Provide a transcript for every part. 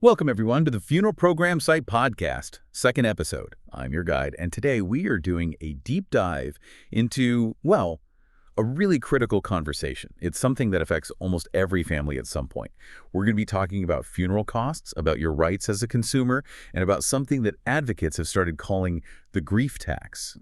Welcome, everyone, to the Funeral Program Site Podcast, second episode. I'm your guide, and today we are doing a deep dive into, well, a really critical conversation. It's something that affects almost every family at some point. We're going to be talking about funeral costs, about your rights as a consumer, and about something that advocates have started calling the grief tax.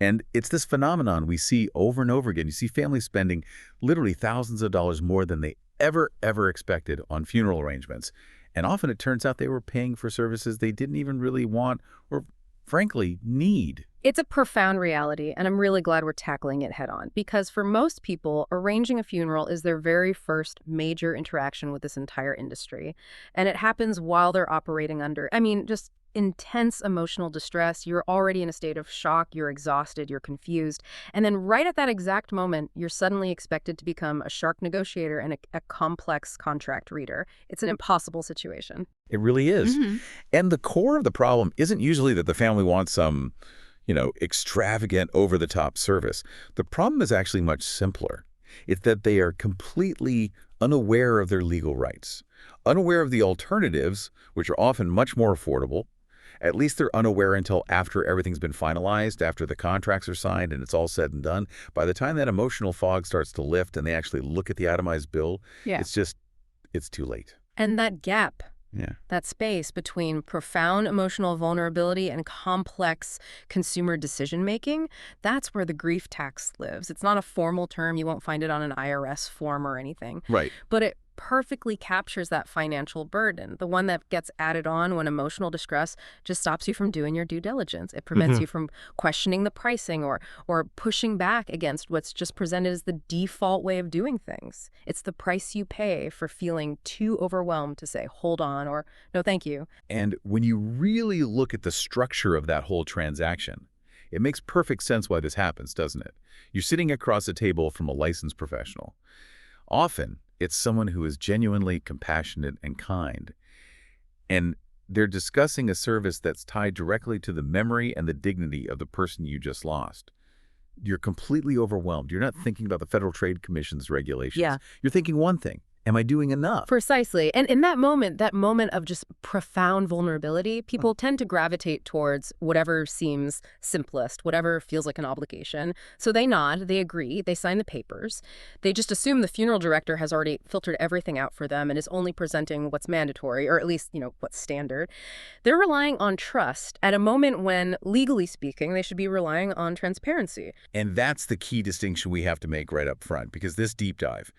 And it's this phenomenon we see over and over again. You see families spending literally thousands of dollars more than they ever expected on funeral arrangements. And often it turns out they were paying for services they didn't even really want or, frankly, need. It's a profound reality, and I'm really glad we're tackling it head on, because for most people, arranging a funeral is their very first major interaction with this entire industry. And it happens while they're operating under, just intense emotional distress. You're already in a state of shock, you're exhausted, you're confused. And then right at that exact moment, you're suddenly expected to become a shark negotiator and a complex contract reader. It's an impossible situation. It really is. And the core of the problem isn't usually that the family wants some extravagant, over-the-top service. The problem is actually much simpler. It's that they are completely unaware of their legal rights, unaware of the alternatives, which are often much more affordable. At least they're unaware until after everything's been finalized, after the contracts are signed and it's all said and done. By the time that emotional fog starts to lift and they actually look at the itemized bill, it's too late. And that gap, that space between profound emotional vulnerability and complex consumer decision-making, that's where the grief tax lives. It's not a formal term. You won't find it on an IRS form or anything. Right. But it perfectly captures that financial burden, the one that gets added on when emotional distress just stops you from doing your due diligence. It prevents you from questioning the pricing or pushing back against what's just presented as the default way of doing things. It's the price you pay for feeling too overwhelmed to say, hold on, or no, thank you. And when you really look at the structure of that whole transaction, it makes perfect sense why this happens, doesn't it? You're sitting across a table from a licensed professional. Often, it's someone who is genuinely compassionate and kind. And they're discussing a service that's tied directly to the memory and the dignity of the person you just lost. You're completely overwhelmed. You're not thinking about the Federal Trade Commission's regulations. You're thinking one thing. Am I doing enough? Precisely. And in that moment of just profound vulnerability, people tend to gravitate towards whatever seems simplest, whatever feels like an obligation. So they nod, they agree, they sign the papers. They just assume the funeral director has already filtered everything out for them and is only presenting what's mandatory, or at least, what's standard. They're relying on trust at a moment when, legally speaking, they should be relying on transparency. And that's the key distinction we have to make right up front, because this deep dive,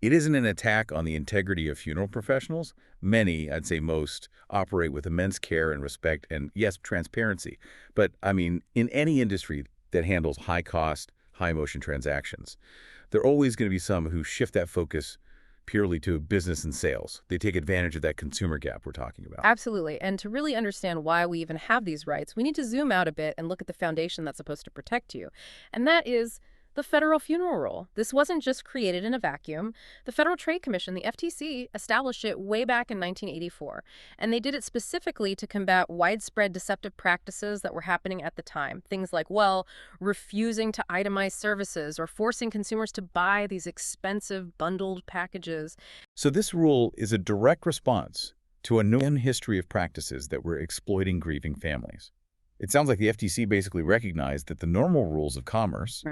it isn't an attack on the integrity of funeral professionals. Many, I'd say most, operate with immense care and respect and, yes, transparency. But, in any industry that handles high-cost, high-emotion transactions, there are always going to be some who shift that focus purely to business and sales. They take advantage of that consumer gap we're talking about. Absolutely. And to really understand why we even have these rights, we need to zoom out a bit and look at the foundation that's supposed to protect you. And that is the federal funeral rule. This wasn't just created in a vacuum. The Federal Trade Commission, the FTC, established it way back in 1984. And they did it specifically to combat widespread deceptive practices that were happening at the time. Things like, refusing to itemize services or forcing consumers to buy these expensive bundled packages. So this rule is a direct response to a known history of practices that were exploiting grieving families. It sounds like the FTC basically recognized that the normal rules of commerce,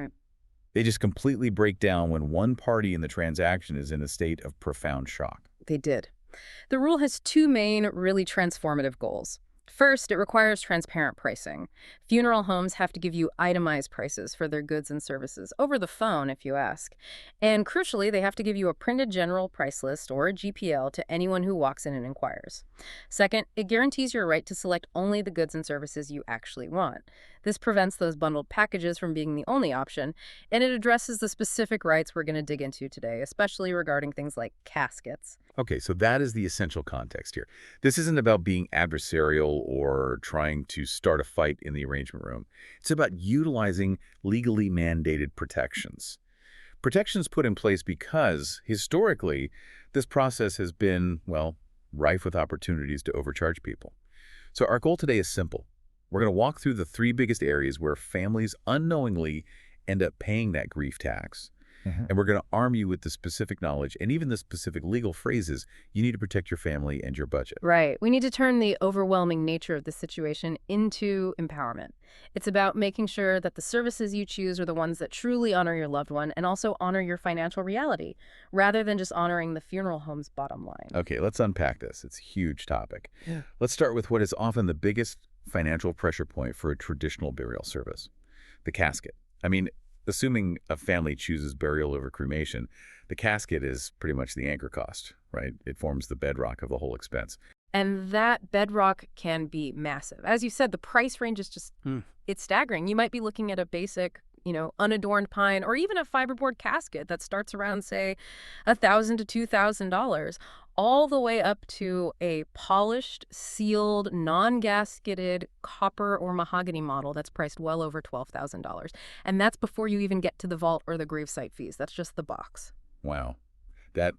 they just completely break down when one party in the transaction is in a state of profound shock. They did. The rule has two main, really transformative goals. First, it requires transparent pricing. Funeral homes have to give you itemized prices for their goods and services, over the phone if you ask. And crucially, they have to give you a printed general price list, or a GPL, to anyone who walks in and inquires. Second, it guarantees your right to select only the goods and services you actually want. This prevents those bundled packages from being the only option, and it addresses the specific rights we're going to dig into today, especially regarding things like caskets. Okay, so that is the essential context here. This isn't about being adversarial or trying to start a fight in the arrangement room. It's about utilizing legally mandated protections. Protections put in place because, historically, this process has been, rife with opportunities to overcharge people. So our goal today is simple. We're going to walk through the three biggest areas where families unknowingly end up paying that grief tax. And we're going to arm you with the specific knowledge and even the specific legal phrases you need to protect your family and your budget. Right. We need to turn the overwhelming nature of the situation into empowerment. It's about making sure that the services you choose are the ones that truly honor your loved one and also honor your financial reality, rather than just honoring the funeral home's bottom line. Okay, let's unpack this. It's a huge topic. Let's start with what is often the biggest financial pressure point for a traditional burial service, the casket. I mean, assuming a family chooses burial over cremation, the casket is pretty much the anchor cost, right? It forms the bedrock of the whole expense. And that bedrock can be massive. As you said, the price range is just, it's staggering. You might be looking at a basic, unadorned pine or even a fiberboard casket that starts around, say, $1,000 to $2,000, all the way up to a polished, sealed, non-gasketed copper or mahogany model that's priced well over $12,000. And that's before you even get to the vault or the gravesite fees. That's just the box. Wow. That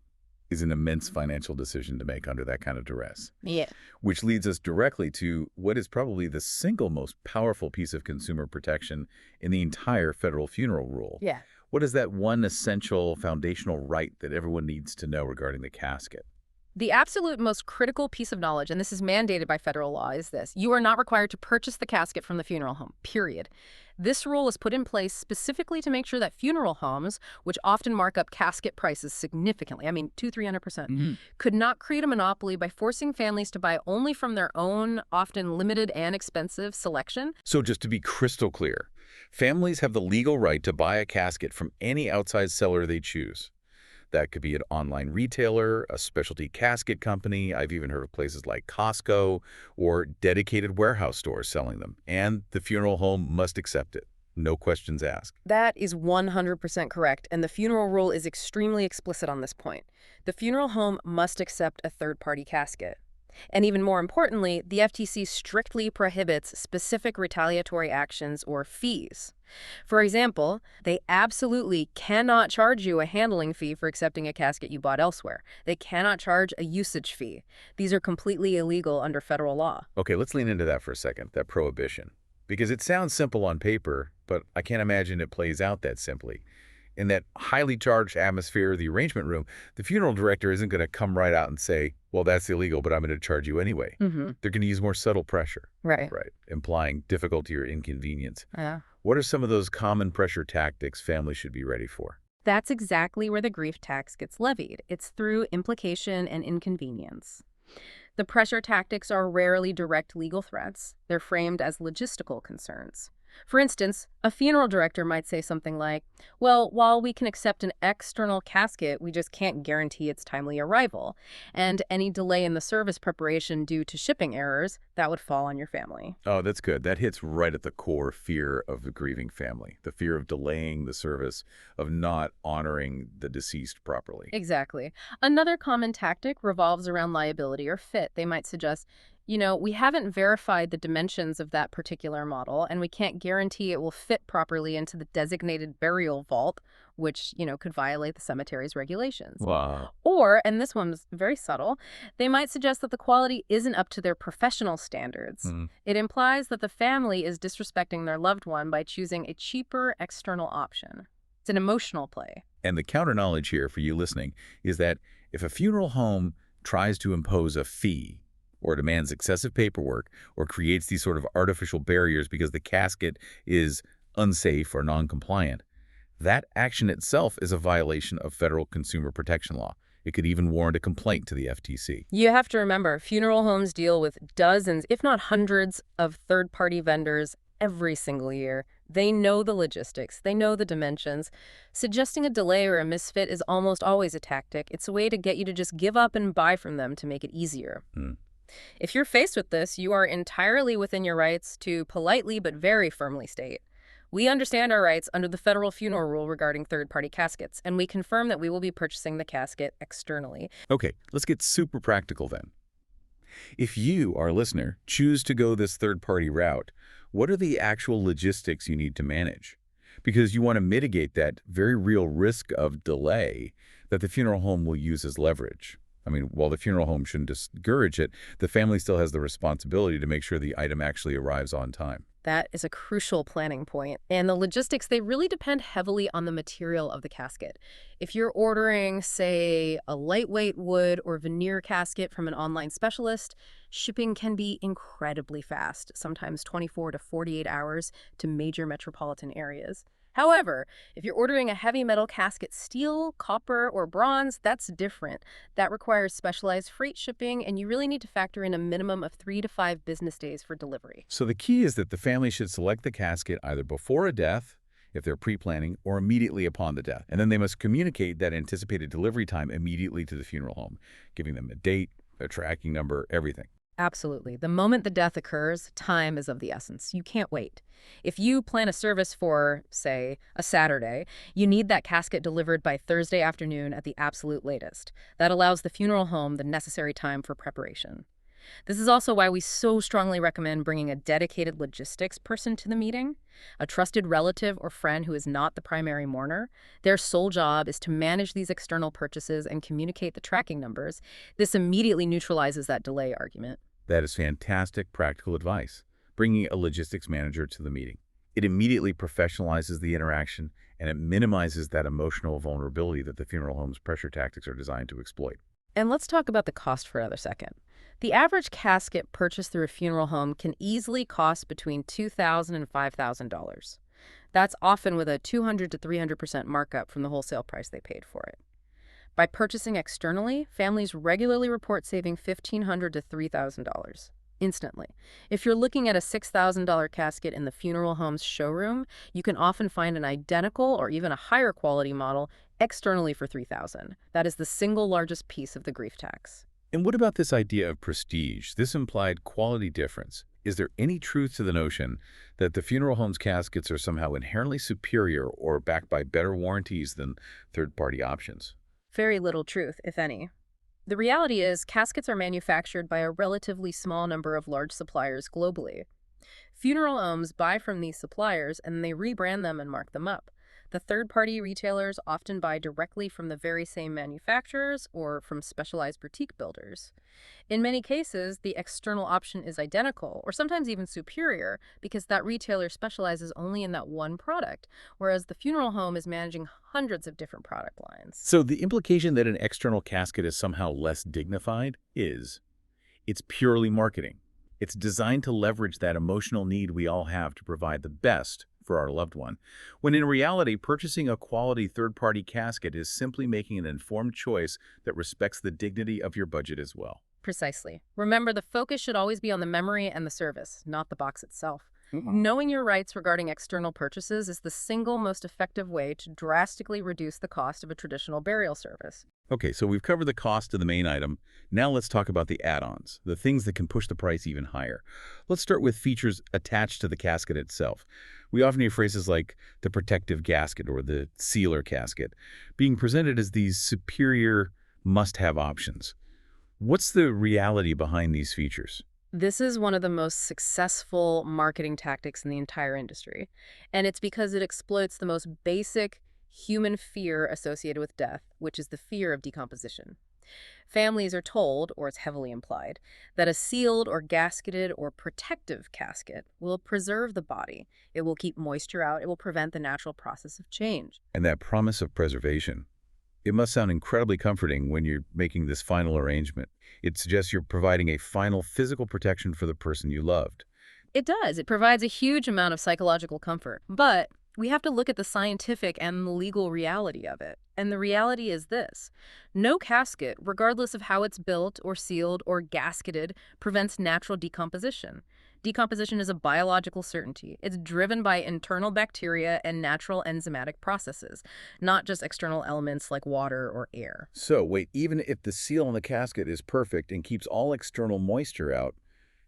is an immense financial decision to make under that kind of duress. Yeah. Which leads us directly to what is probably the single most powerful piece of consumer protection in the entire federal funeral rule. Yeah. What is that one essential foundational right that everyone needs to know regarding the casket? The absolute most critical piece of knowledge, and this is mandated by federal law, is this. You are not required to purchase the casket from the funeral home, period. This rule is put in place specifically to make sure that funeral homes, which often mark up casket prices significantly, I mean, 200-300%, could not create a monopoly by forcing families to buy only from their own, often limited and expensive selection. So just to be crystal clear, families have the legal right to buy a casket from any outside seller they choose. That could be an online retailer, a specialty casket company. I've even heard of places like Costco or dedicated warehouse stores selling them. And the funeral home must accept it. No questions asked. That is 100% correct, and the funeral rule is extremely explicit on this point. The funeral home must accept a third-party casket. And even more importantly, the FTC strictly prohibits specific retaliatory actions or fees. For example, they absolutely cannot charge you a handling fee for accepting a casket you bought elsewhere. They cannot charge a usage fee. These are completely illegal under federal law. Okay, let's lean into that for a second, that prohibition. Because it sounds simple on paper, but I can't imagine it plays out that simply. In that highly charged atmosphere of the arrangement room, the funeral director isn't going to come right out and say, well, that's illegal, but I'm going to charge you anyway. They're going to use more subtle pressure. Right. Right. Implying difficulty or inconvenience. Yeah. What are some of those common pressure tactics families should be ready for? That's exactly where the grief tax gets levied. It's through implication and inconvenience. The pressure tactics are rarely direct legal threats. They're framed as logistical concerns. For instance, a funeral director might say something like, well, while we can accept an external casket, we just can't guarantee its timely arrival. And any delay in the service preparation due to shipping errors, that would fall on your family. Oh, that's good. That hits right at the core fear of the grieving family, the fear of delaying the service, of not honoring the deceased properly. Exactly. Another common tactic revolves around liability or fit. They might suggest, we haven't verified the dimensions of that particular model, and we can't guarantee it will fit properly into the designated burial vault, which, could violate the cemetery's regulations. Wow. Or, and this one's very subtle, they might suggest that the quality isn't up to their professional standards. It implies that the family is disrespecting their loved one by choosing a cheaper external option. It's an emotional play. And the counter knowledge here for you listening is that if a funeral home tries to impose a fee, or demands excessive paperwork, or creates these sort of artificial barriers because the casket is unsafe or non-compliant, that action itself is a violation of federal consumer protection law. It could even warrant a complaint to the FTC. You have to remember, funeral homes deal with dozens, if not hundreds, of third-party vendors every single year. They know the logistics. They know the dimensions. Suggesting a delay or a misfit is almost always a tactic. It's a way to get you to just give up and buy from them to make it easier. If you're faced with this, you are entirely within your rights to politely but very firmly state, we understand our rights under the federal funeral rule regarding third-party caskets, and we confirm that we will be purchasing the casket externally. Okay, let's get super practical then. If you, our listener, choose to go this third-party route, what are the actual logistics you need to manage? Because you want to mitigate that very real risk of delay that the funeral home will use as leverage. I mean, while the funeral home shouldn't discourage it, the family still has the responsibility to make sure the item actually arrives on time. That is a crucial planning point. And the logistics, they really depend heavily on the material of the casket. If you're ordering, say, a lightweight wood or veneer casket from an online specialist, shipping can be incredibly fast, sometimes 24 to 48 hours to major metropolitan areas. However, if you're ordering a heavy metal casket, steel, copper, or bronze, that's different. That requires specialized freight shipping, and you really need to factor in a minimum of 3 to 5 business days for delivery. So the key is that the family should select the casket either before a death, if they're pre-planning, or immediately upon the death. And then they must communicate that anticipated delivery time immediately to the funeral home, giving them a date, a tracking number, everything. Absolutely. The moment the death occurs, time is of the essence. You can't wait. If you plan a service for, say, a Saturday, you need that casket delivered by Thursday afternoon at the absolute latest. That allows the funeral home the necessary time for preparation. This is also why we so strongly recommend bringing a dedicated logistics person to the meeting, a trusted relative or friend who is not the primary mourner. Their sole job is to manage these external purchases and communicate the tracking numbers. This immediately neutralizes that delay argument. That is fantastic practical advice, bringing a logistics manager to the meeting. It immediately professionalizes the interaction, and it minimizes that emotional vulnerability that the funeral home's pressure tactics are designed to exploit. And let's talk about the cost for another second. The average casket purchased through a funeral home can easily cost between $2,000 and $5,000. That's often with a 200 to 300% markup from the wholesale price they paid for it. By purchasing externally, families regularly report saving $1,500 to $3,000 instantly. If you're looking at a $6,000 casket in the funeral home's showroom, you can often find an identical or even a higher quality model externally for $3,000. That is the single largest piece of the grief tax. And what about this idea of prestige, this implied quality difference? Is there any truth to the notion that the funeral home's caskets are somehow inherently superior or backed by better warranties than third-party options? Very little truth, if any. The reality is, caskets are manufactured by a relatively small number of large suppliers globally. Funeral homes buy from these suppliers and they rebrand them and mark them up. The third-party retailers often buy directly from the very same manufacturers or from specialized boutique builders. In many cases, the external option is identical or sometimes even superior because that retailer specializes only in that one product, whereas the funeral home is managing hundreds of different product lines. So the implication that an external casket is somehow less dignified is it's purely marketing. It's designed to leverage that emotional need we all have to provide the best for our loved one, when in reality, purchasing a quality third-party casket is simply making an informed choice that respects the dignity of your budget as well. Precisely. Remember, the focus should always be on the memory and the service, not the box itself. Mhm. Knowing your rights regarding external purchases is the single most effective way to drastically reduce the cost of a traditional burial service. Okay, so we've covered the cost of the main item. Now let's talk about the add-ons, the things that can push the price even higher. Let's start with features attached to the casket itself. We often hear phrases like the protective gasket or the sealer casket being presented as these superior must-have options. What's the reality behind these features? This is one of the most successful marketing tactics in the entire industry, and it's because it exploits the most basic human fear associated with death, which is the fear of decomposition. Families are told, or it's heavily implied, that a sealed or gasketed or protective casket will preserve the body. It will keep moisture out. It will prevent the natural process of change. And that promise of preservation, it must sound incredibly comforting when you're making this final arrangement. It suggests you're providing a final physical protection for the person you loved. It does. It provides a huge amount of psychological comfort. But we have to look at the scientific and the legal reality of it. And the reality is this. No casket, regardless of how it's built or sealed or gasketed, prevents natural decomposition. Decomposition is a biological certainty. It's driven by internal bacteria and natural enzymatic processes, not just external elements like water or air. So wait, even if the seal on the casket is perfect and keeps all external moisture out,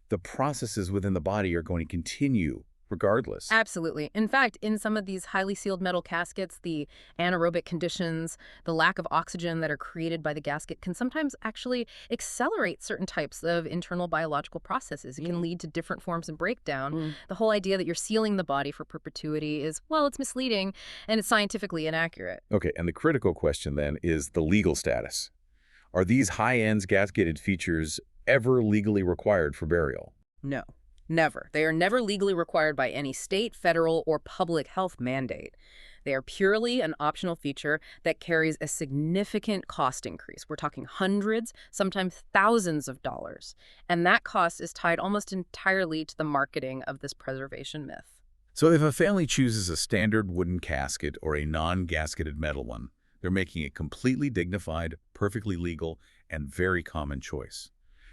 the processes within the body are going to continue regardless. Absolutely. In fact, in some of these highly sealed metal caskets, the anaerobic conditions, the lack of oxygen that are created by the gasket can sometimes actually accelerate certain types of internal biological processes. It can lead to different forms of breakdown. The whole idea that you're sealing the body for perpetuity is, well, it's misleading and it's scientifically inaccurate. Okay, and the critical question then is the legal status. Are these high-end gasketed features ever legally required for burial? No, never. They are never legally required by any state, federal, or public health mandate. They are purely an optional feature that carries a significant cost increase. We're talking hundreds, sometimes thousands of dollars. And that cost is tied almost entirely to the marketing of this preservation myth. So if a family chooses a standard wooden casket or a non-gasketed metal one, they're making a completely dignified, perfectly legal, and very common choice.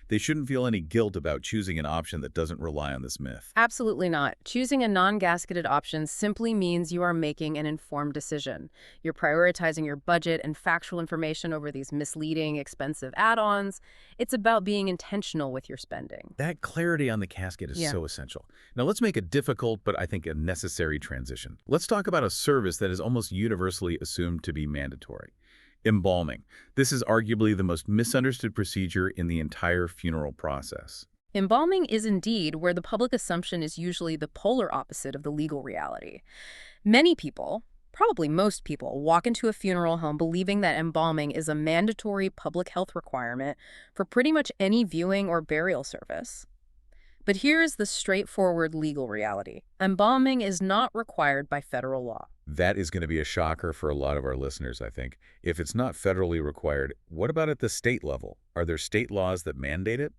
They shouldn't feel any guilt about choosing an option that doesn't rely on this myth. Absolutely not. Choosing a non-gasketed option simply means you are making an informed decision. You're prioritizing your budget and factual information over these misleading, expensive add-ons. It's about being intentional with your spending. That clarity on the casket is Yeah. so essential. Now let's make a difficult, but I think a necessary transition. Let's talk about a service that is almost universally assumed to be mandatory. Embalming. This is arguably the most misunderstood procedure in the entire funeral process. Embalming is indeed where the public assumption is usually the polar opposite of the legal reality. Many people, probably most people, walk into a funeral home believing that embalming is a mandatory public health requirement for pretty much any viewing or burial service. But here is the straightforward legal reality. Embalming is not required by federal law. That is going to be a shocker for a lot of our listeners, I think. If it's not federally required, what about at the state level? Are there state laws that mandate it?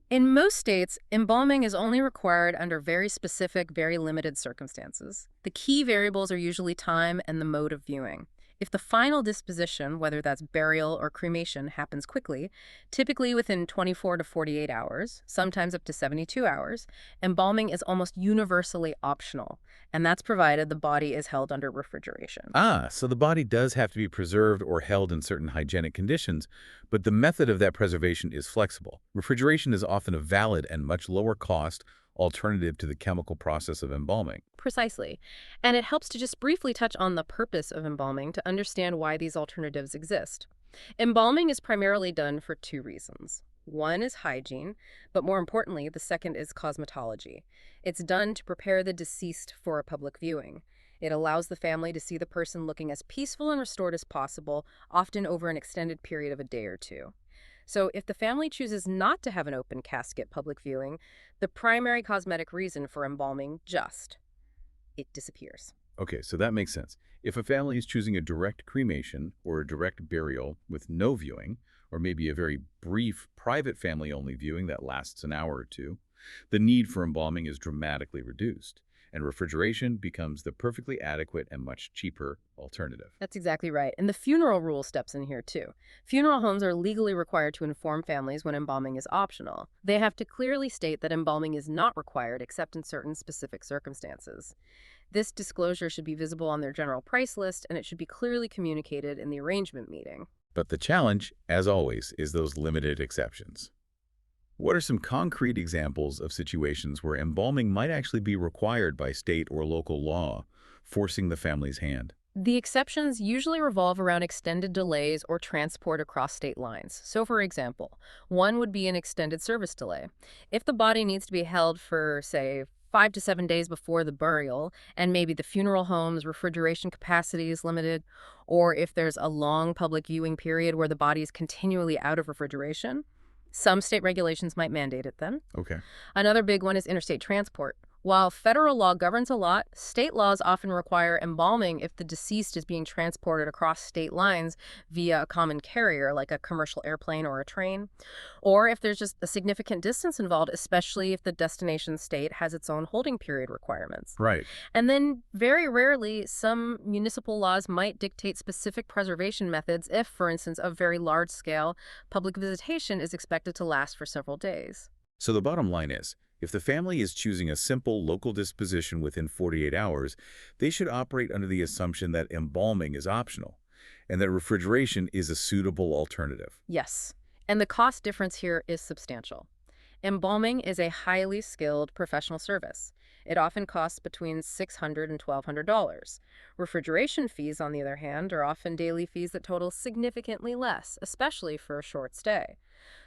In most states, embalming is only required under very specific, very limited circumstances. The key variables are usually time and the mode of viewing. If the final disposition, whether that's burial or cremation, happens quickly, typically within 24 to 48 hours, sometimes up to 72 hours, embalming is almost universally optional, and that's provided the body is held under refrigeration. Ah, so the body does have to be preserved or held in certain hygienic conditions, but the method of that preservation is flexible. Refrigeration is often a valid and much lower cost alternative to the chemical process of embalming. Precisely. And it helps to just briefly touch on the purpose of embalming to understand why these alternatives exist. Embalming is primarily done for two reasons. One is hygiene, but more importantly, the second is cosmetology. It's done to prepare the deceased for a public viewing. It allows the family to see the person looking as peaceful and restored as possible, often over an extended period of a day or two. So if the family chooses not to have an open casket public viewing, the primary cosmetic reason for embalming it disappears. Okay, so that makes sense. If a family is choosing a direct cremation or a direct burial with no viewing, or maybe a very brief private family-only viewing that lasts an hour or two, the need for embalming is dramatically reduced, and refrigeration becomes the perfectly adequate and much cheaper alternative. That's exactly right. And the funeral rule steps in here too. Funeral homes are legally required to inform families when embalming is optional. They have to clearly state that embalming is not required except in certain specific circumstances. This disclosure should be visible on their general price list, and it should be clearly communicated in the arrangement meeting. But the challenge, as always, is those limited exceptions. What are some concrete examples of situations where embalming might actually be required by state or local law, forcing the family's hand? The exceptions usually revolve around extended delays or transport across state lines. So, for example, one would be an extended service delay. If the body needs to be held for, say, 5 to 7 days before the burial, and maybe the funeral home's refrigeration capacity is limited, or if there's a long public viewing period where the body is continually out of refrigeration, some state regulations might mandate it then. Okay. Another big one is interstate transport. While federal law governs a lot, state laws often require embalming if the deceased is being transported across state lines via a common carrier, like a commercial airplane or a train, or if there's just a significant distance involved, especially if the destination state has its own holding period requirements. Right. And then, very rarely, some municipal laws might dictate specific preservation methods if, for instance, a very large-scale public visitation is expected to last for several days. So the bottom line is, if the family is choosing a simple local disposition within 48 hours, they should operate under the assumption that embalming is optional and that refrigeration is a suitable alternative. Yes, and the cost difference here is substantial. Embalming is a highly skilled professional service. It often costs between $600 and $1,200. Refrigeration fees, on the other hand, are often daily fees that total significantly less, especially for a short stay.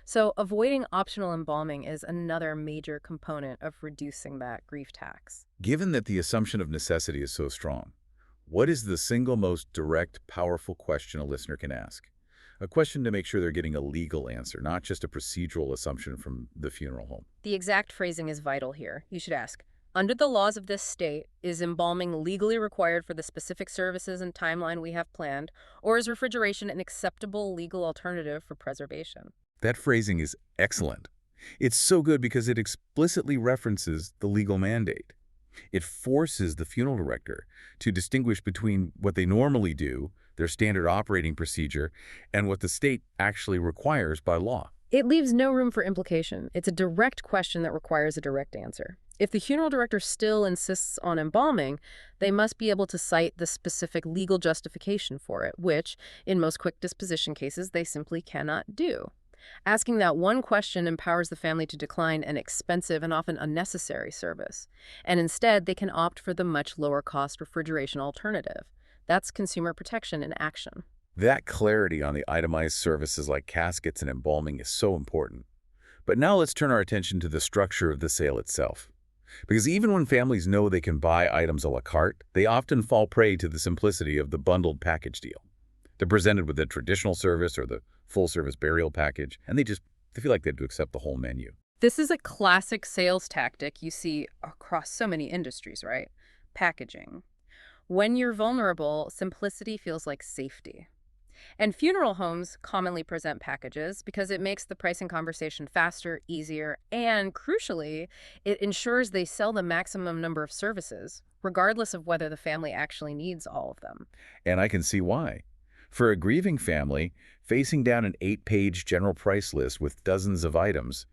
So avoiding optional embalming is another major component of reducing that grief tax. Given that the assumption of necessity is so strong, what is the single most direct, powerful question a listener can ask? A question to make sure they're getting a legal answer, not just a procedural assumption from the funeral home. The exact phrasing is vital here. You should ask, under the laws of this state, is embalming legally required for the specific services and timeline we have planned, or is refrigeration an acceptable legal alternative for preservation? That phrasing is excellent. It's so good because it explicitly references the legal mandate. It forces the funeral director to distinguish between what they normally do, their standard operating procedure, and what the state actually requires by law. It leaves no room for implication. It's a direct question that requires a direct answer. If the funeral director still insists on embalming, they must be able to cite the specific legal justification for it, which, in most quick disposition cases, they simply cannot do. Asking that one question empowers the family to decline an expensive and often unnecessary service, and instead they can opt for the much lower-cost refrigeration alternative. That's consumer protection in action. That clarity on the itemized services like caskets and embalming is so important. But now let's turn our attention to the structure of the sale itself. Because even when families know they can buy items a la carte, they often fall prey to the simplicity of the bundled package deal. They're presented with the traditional service or the full-service burial package, and they feel like they have to accept the whole menu. This is a classic sales tactic you see across so many industries, right? Packaging. When you're vulnerable, simplicity feels like safety. And funeral homes commonly present packages because it makes the pricing conversation faster, easier, and crucially, it ensures they sell the maximum number of services, regardless of whether the family actually needs all of them. And I can see why. For a grieving family, facing down an 8-page general price list with dozens of items,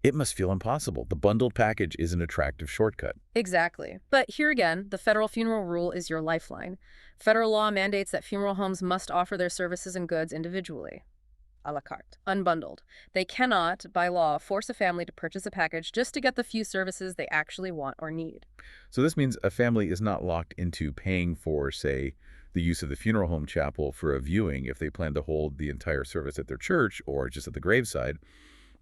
it must feel impossible. The bundled package is an attractive shortcut. Exactly. But here again, the federal funeral rule is your lifeline. Federal law mandates that funeral homes must offer their services and goods individually, a la carte, unbundled. They cannot, by law, force a family to purchase a package just to get the few services they actually want or need. So this means a family is not locked into paying for, say, the use of the funeral home chapel for a viewing if they plan to hold the entire service at their church or just at the graveside.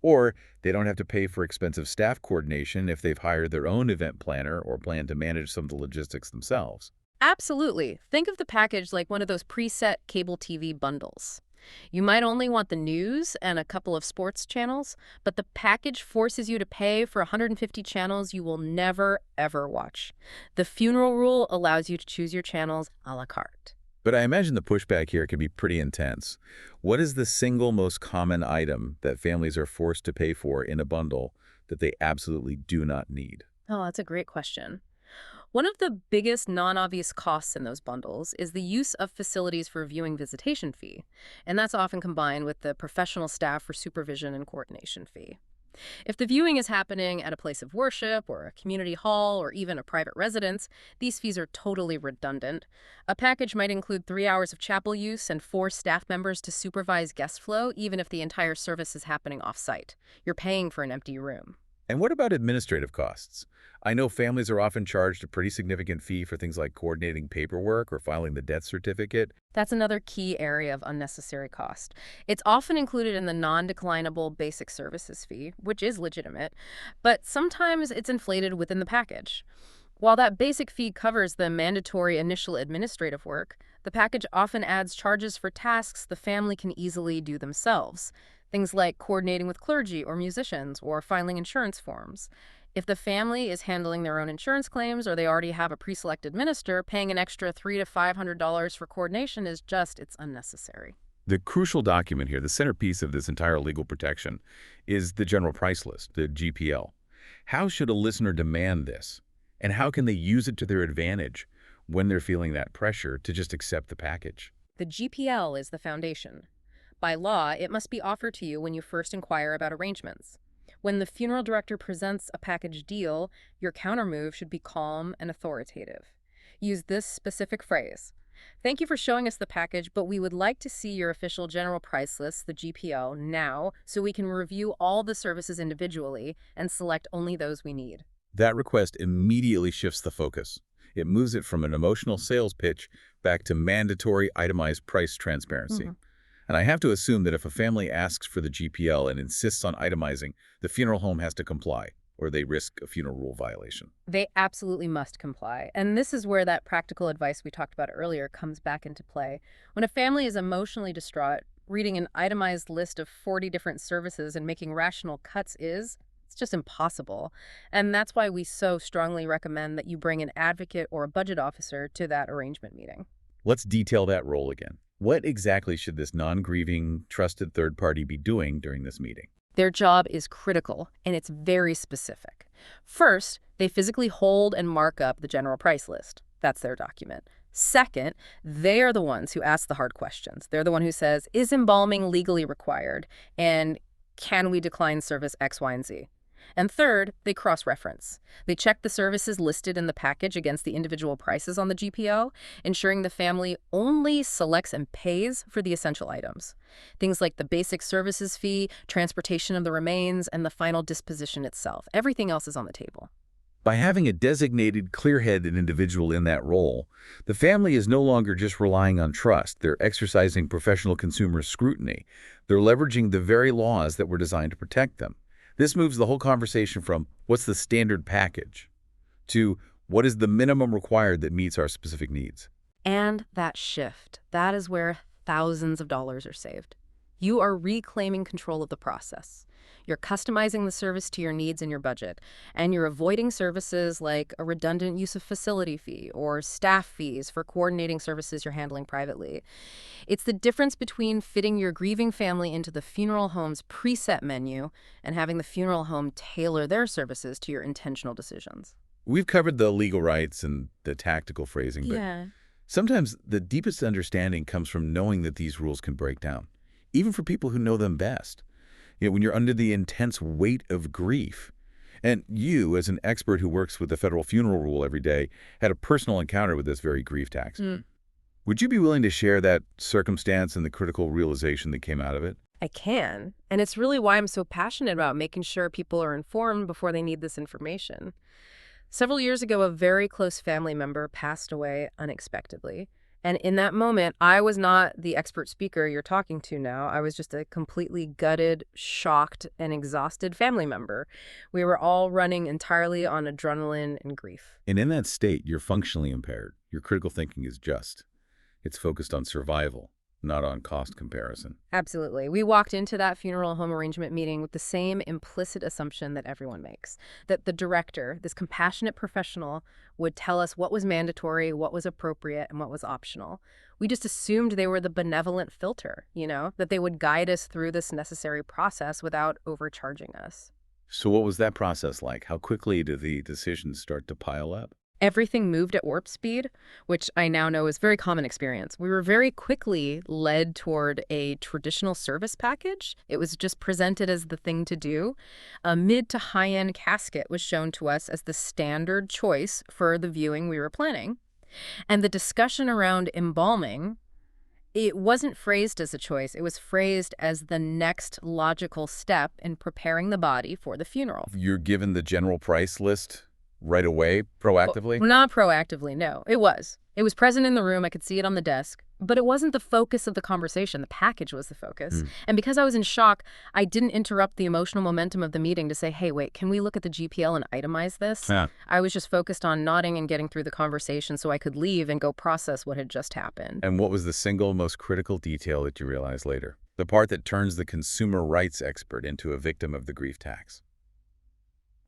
Or they don't have to pay for expensive staff coordination if they've hired their own event planner or plan to manage some of the logistics themselves. Absolutely. Think of the package like one of those preset cable TV bundles. You might only want the news and a couple of sports channels, but the package forces you to pay for 150 channels you will never, ever watch. The funeral rule allows you to choose your channels a la carte. But I imagine the pushback here can be pretty intense. What is the single most common item that families are forced to pay for in a bundle that they absolutely do not need? Oh, that's a great question. One of the biggest non-obvious costs in those bundles is the use of facilities for viewing visitation fee, and that's often combined with the professional staff for supervision and coordination fee. If the viewing is happening at a place of worship or a community hall or even a private residence, these fees are totally redundant. A package might include 3 hours of chapel use and 4 staff members to supervise guest flow, even if the entire service is happening off-site. You're paying for an empty room. And what about administrative costs? I know families are often charged a pretty significant fee for things like coordinating paperwork or filing the death certificate. That's another key area of unnecessary cost. It's often included in the non-declinable basic services fee, which is legitimate, but sometimes it's inflated within the package. While that basic fee covers the mandatory initial administrative work, the package often adds charges for tasks the family can easily do themselves. Things like coordinating with clergy or musicians or filing insurance forms. If the family is handling their own insurance claims or they already have a pre-selected minister, paying an extra $300 to $500 for coordination is it's unnecessary. The crucial document here, the centerpiece of this entire legal protection, is the general price list, the GPL. How should a listener demand this? And how can they use it to their advantage when they're feeling that pressure to just accept the package? The GPL is the foundation. By law, it must be offered to you when you first inquire about arrangements. When the funeral director presents a package deal, your countermove should be calm and authoritative. Use this specific phrase. Thank you for showing us the package, but we would like to see your official general price list, the GPO, now so we can review all the services individually and select only those we need. That request immediately shifts the focus. It moves it from an emotional sales pitch back to mandatory itemized price transparency. And I have to assume that if a family asks for the GPL and insists on itemizing, the funeral home has to comply, or they risk a funeral rule violation. They absolutely must comply. And this is where that practical advice we talked about earlier comes back into play. When a family is emotionally distraught, reading an itemized list of 40 different services and making rational cuts it's just impossible. And that's why we so strongly recommend that you bring an advocate or a budget officer to that arrangement meeting. Let's detail that role again. What exactly should this non-grieving, trusted third party be doing during this meeting? Their job is critical, and it's very specific. First, they physically hold and mark up the general price list. That's their document. Second, they are the ones who ask the hard questions. They're the one who says, is embalming legally required? And can we decline service X, Y, and Z? And third, they cross-reference. They check the services listed in the package against the individual prices on the GPO, ensuring the family only selects and pays for the essential items. Things like the basic services fee, transportation of the remains, and the final disposition itself. Everything else is on the table. By having a designated, clear-headed individual in that role, the family is no longer just relying on trust. They're exercising professional consumer scrutiny. They're leveraging the very laws that were designed to protect them. This moves the whole conversation from what's the standard package to what is the minimum required that meets our specific needs. And that shift, that is where thousands of dollars are saved. You are reclaiming control of the process. You're customizing the service to your needs and your budget, and you're avoiding services like a redundant use of facility fee or staff fees for coordinating services you're handling privately. It's the difference between fitting your grieving family into the funeral home's preset menu and having the funeral home tailor their services to your intentional decisions. We've covered the legal rights and the tactical phrasing, but sometimes the deepest understanding comes from knowing that these rules can break down, even for people who know them best. When you're under the intense weight of grief. And you, as an expert who works with the federal funeral rule every day, had a personal encounter with this very grief tax. Would you be willing to share that circumstance and the critical realization that came out of it? I can, and it's really why I'm so passionate about making sure people are informed before they need this information. Several years ago, a very close family member passed away unexpectedly. And in that moment, I was not the expert speaker you're talking to now. I was just a completely gutted, shocked, and exhausted family member. We were all running entirely on adrenaline and grief. And in that state, you're functionally impaired. Your critical thinking is just. It's focused on survival, not on cost comparison. Absolutely. We walked into that funeral home arrangement meeting with the same implicit assumption that everyone makes, that the director, this compassionate professional, would tell us what was mandatory, what was appropriate, and what was optional. We just assumed they were the benevolent filter, that they would guide us through this necessary process without overcharging us. So what was that process like? How quickly did the decisions start to pile up? Everything moved at warp speed, which I now know is very common experience. We were very quickly led toward a traditional service package. It was just presented as the thing to do. A mid to high-end casket was shown to us as the standard choice for the viewing we were planning. And the discussion around embalming, it wasn't phrased as a choice. It was phrased as the next logical step in preparing the body for the funeral. You're given the general price list right away, proactively? Well, not proactively, no. It was. It was present in the room. I could see it on the desk. But it wasn't the focus of the conversation. The package was the focus. And because I was in shock, I didn't interrupt the emotional momentum of the meeting to say, hey, wait, can we look at the GPL and itemize this? I was just focused on nodding and getting through the conversation so I could leave and go process what had just happened. And what was the single most critical detail that you realized later? The part that turns the consumer rights expert into a victim of the grief tax.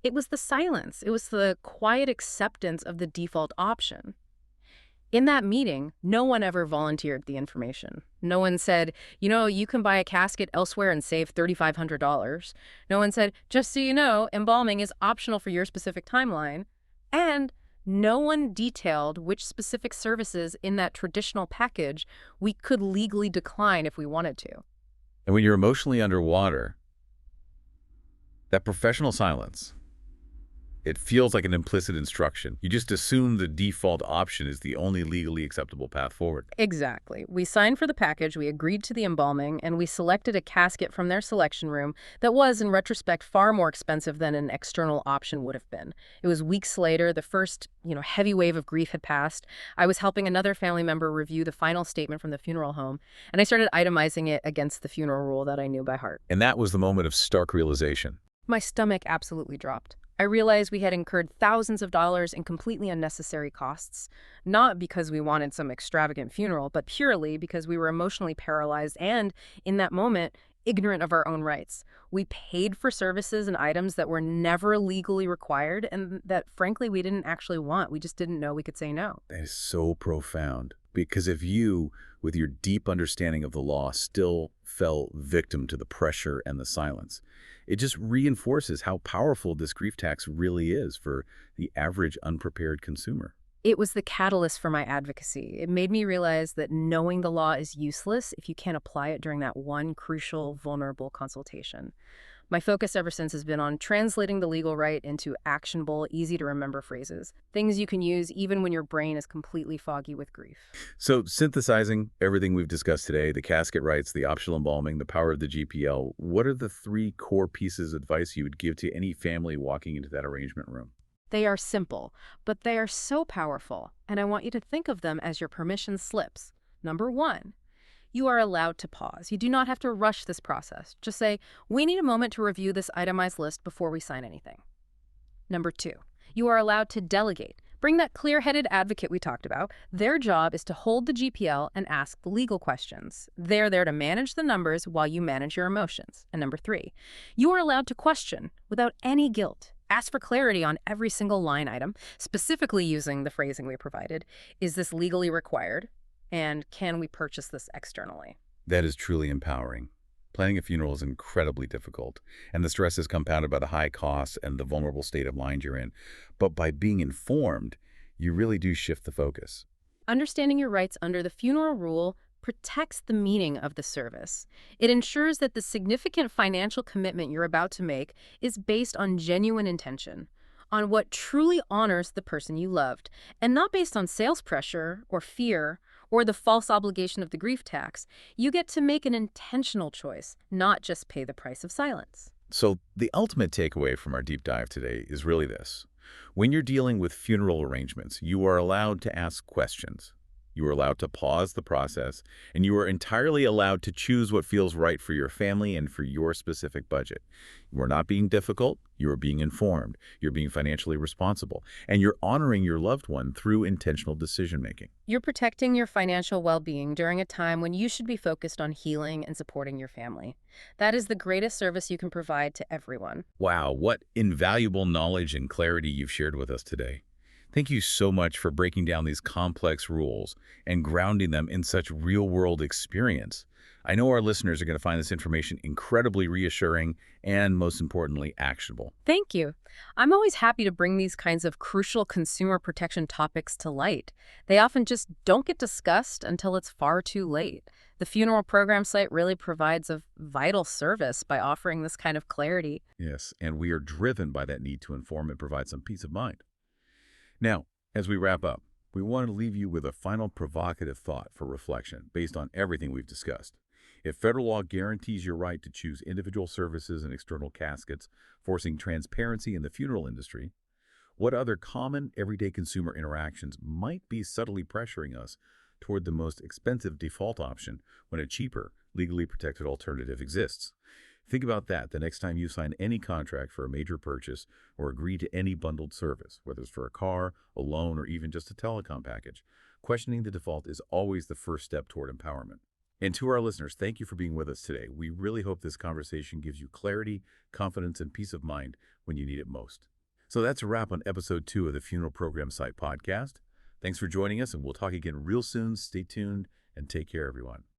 It was the silence. It was the quiet acceptance of the default option. In that meeting, no one ever volunteered the information. No one said, you can buy a casket elsewhere and save $3,500. No one said, just so you know, embalming is optional for your specific timeline. And no one detailed which specific services in that traditional package we could legally decline if we wanted to. And when you're emotionally underwater, that professional silence, it feels like an implicit instruction. You just assume the default option is the only legally acceptable path forward. Exactly. We signed for the package, we agreed to the embalming, and we selected a casket from their selection room that was, in retrospect, far more expensive than an external option would have been. It was weeks later, the first, heavy wave of grief had passed. I was helping another family member review the final statement from the funeral home, and I started itemizing it against the funeral rule that I knew by heart. And that was the moment of stark realization. My stomach absolutely dropped. I realized we had incurred thousands of dollars in completely unnecessary costs, not because we wanted some extravagant funeral, but purely because we were emotionally paralyzed and, in that moment, ignorant of our own rights. We paid for services and items that were never legally required and that, frankly, we didn't actually want. We just didn't know we could say no. That is so profound. Because if you, with your deep understanding of the law, still fell victim to the pressure and the silence, it just reinforces how powerful this grief tax really is for the average unprepared consumer. It was the catalyst for my advocacy. It made me realize that knowing the law is useless if you can't apply it during that one crucial, vulnerable consultation. My focus ever since has been on translating the legal right into actionable, easy-to-remember phrases, things you can use even when your brain is completely foggy with grief. So synthesizing everything we've discussed today, the casket rights, the optional embalming, the power of the GPL, what are the three core pieces of advice you would give to any family walking into that arrangement room? They are simple, but they are so powerful, and I want you to think of them as your permission slips. Number one, you are allowed to pause. You do not have to rush this process. Just say, we need a moment to review this itemized list before we sign anything. Number two, you are allowed to delegate. Bring that clear-headed advocate we talked about. Their job is to hold the GPL and ask the legal questions. They're there to manage the numbers while you manage your emotions. And number three, you are allowed to question without any guilt. Ask for clarity on every single line item, specifically using the phrasing we provided. Is this legally required? And can we purchase this externally? That is truly empowering. Planning a funeral is incredibly difficult, and the stress is compounded by the high costs and the vulnerable state of mind you're in. But by being informed, you really do shift the focus. Understanding your rights under the funeral rule protects the meaning of the service. It ensures that the significant financial commitment you're about to make is based on genuine intention, on what truly honors the person you loved, and not based on sales pressure or fear or the false obligation of the grief tax. You get to make an intentional choice, not just pay the price of silence. So the ultimate takeaway from our deep dive today is really this. When you're dealing with funeral arrangements, you are allowed to ask questions. You are allowed to pause the process, and you are entirely allowed to choose what feels right for your family and for your specific budget. You are not being difficult, you are being informed, you're being financially responsible, and you're honoring your loved one through intentional decision-making. You're protecting your financial well-being during a time when you should be focused on healing and supporting your family. That is the greatest service you can provide to everyone. Wow, what invaluable knowledge and clarity you've shared with us today. Thank you so much for breaking down these complex rules and grounding them in such real-world experience. I know our listeners are going to find this information incredibly reassuring and, most importantly, actionable. Thank you. I'm always happy to bring these kinds of crucial consumer protection topics to light. They often just don't get discussed until it's far too late. The funeral program site really provides a vital service by offering this kind of clarity. Yes, and we are driven by that need to inform and provide some peace of mind. Now, as we wrap up, we want to leave you with a final provocative thought for reflection based on everything we've discussed. If federal law guarantees your right to choose individual services and external caskets, forcing transparency in the funeral industry, what other common everyday consumer interactions might be subtly pressuring us toward the most expensive default option when a cheaper, legally protected alternative exists? Think about that the next time you sign any contract for a major purchase or agree to any bundled service, whether it's for a car, a loan, or even just a telecom package. Questioning the default is always the first step toward empowerment. And to our listeners, thank you for being with us today. We really hope this conversation gives you clarity, confidence, and peace of mind when you need it most. So that's a wrap on episode 2 of the Funeral Program Site podcast. Thanks for joining us, and we'll talk again real soon. Stay tuned and take care, everyone.